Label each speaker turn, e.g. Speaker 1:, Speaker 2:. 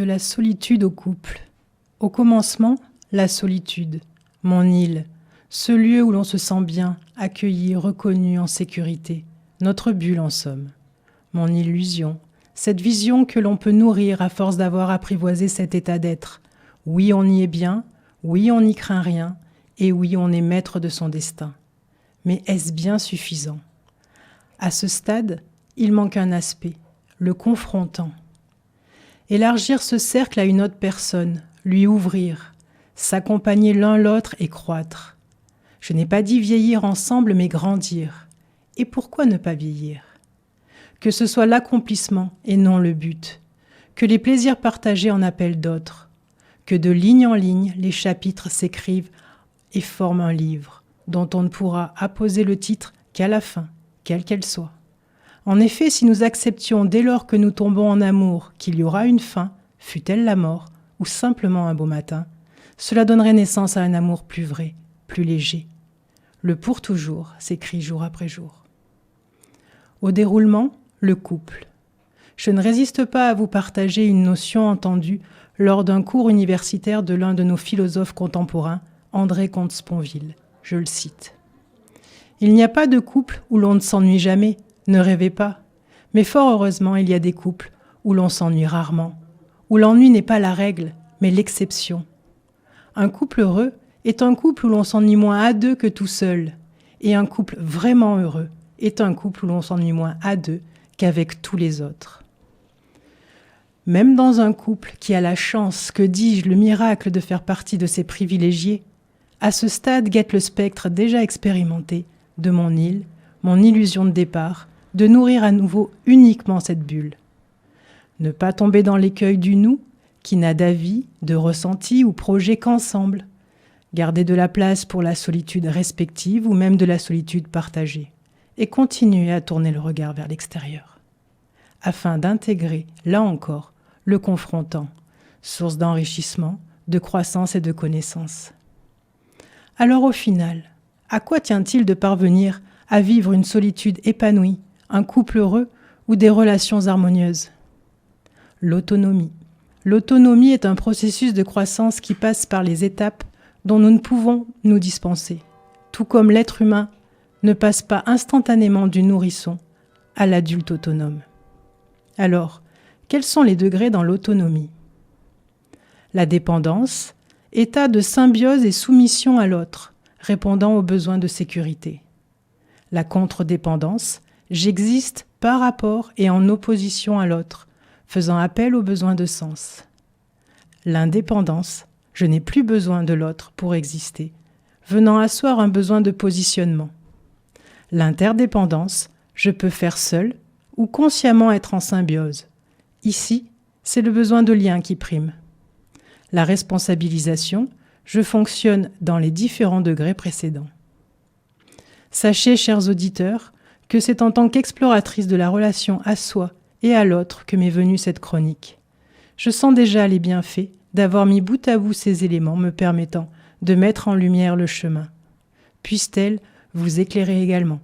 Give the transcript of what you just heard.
Speaker 1: la solitude au couple. Au commencement, la solitude, mon île, ce lieu où l'on se sent bien, accueilli, reconnu, en sécurité, notre bulle en somme. Mon illusion, cette vision que l'on peut nourrir à force d'avoir apprivoisé cet état d'être. Oui, on y est bien, oui, on n'y craint rien, et oui, on est maître de son destin. Mais est-ce bien suffisant? À ce stade, il manque un aspect, le confrontant. Élargir ce cercle à une autre personne, lui ouvrir, s'accompagner l'un l'autre et croître. Je n'ai pas dit vieillir ensemble, mais grandir. Et pourquoi ne pas vieillir? Que ce soit l'accomplissement et non le but, que les plaisirs partagés en appellent d'autres, que de ligne en ligne, les chapitres s'écrivent et forment un livre, dont on ne pourra apposer le titre qu'à la fin, quelle qu'elle soit. En effet, si nous acceptions dès lors que nous tombons en amour qu'il y aura une fin, fût-elle la mort ou simplement un beau matin, cela donnerait naissance à un amour plus vrai, plus léger. Le pour toujours s'écrit jour après jour. Au déroulement, le couple. Je ne résiste pas à vous partager une notion entendue lors d'un cours universitaire de l'un de nos philosophes contemporains, André Comte-Sponville. Je le cite. « Il n'y a pas de couple où l'on ne s'ennuie jamais, ne rêvez pas. Mais fort heureusement, il y a des couples où l'on s'ennuie rarement, où l'ennui n'est pas la règle, mais l'exception. Un couple heureux est un couple où l'on s'ennuie moins à deux que tout seul, et un couple vraiment heureux est un couple où l'on s'ennuie moins à deux qu'avec tous les autres. Même dans un couple qui a la chance, que dis-je, le miracle de faire partie de ces privilégiés, à ce stade guette le spectre déjà expérimenté de mon île, mon illusion de départ, de nourrir à nouveau uniquement cette bulle. Ne pas tomber dans l'écueil du nous, qui n'a d'avis, de ressenti ou projet qu'ensemble. Garder de la place pour la solitude respective ou même de la solitude partagée. Et continuer à tourner le regard vers l'extérieur. Afin d'intégrer, là encore, le confrontant, source d'enrichissement, de croissance et de connaissance. Alors au final, à quoi tient-il de parvenir à vivre une solitude épanouie, un couple heureux ou des relations harmonieuses? L'autonomie. L'autonomie est un processus de croissance qui passe par les étapes dont nous ne pouvons nous dispenser, tout comme l'être humain ne passe pas instantanément du nourrisson à l'adulte autonome. Alors, quels sont les degrés dans l'autonomie? La dépendance, état de symbiose et soumission à l'autre, répondant aux besoins de sécurité. La contre-dépendance, j'existe par rapport et en opposition à l'autre, faisant appel aux besoins de sens. L'indépendance, je n'ai plus besoin de l'autre pour exister, venant asseoir un besoin de positionnement. L'interdépendance, je peux faire seul ou consciemment être en symbiose. Ici, c'est le besoin de lien qui prime. La responsabilisation, je fonctionne dans les différents degrés précédents. Sachez, chers auditeurs, que c'est en tant qu'exploratrice de la relation à soi et à l'autre que m'est venue cette chronique. Je sens déjà les bienfaits d'avoir mis bout à bout ces éléments me permettant de mettre en lumière le chemin. Puisse-t-elle vous éclairer également.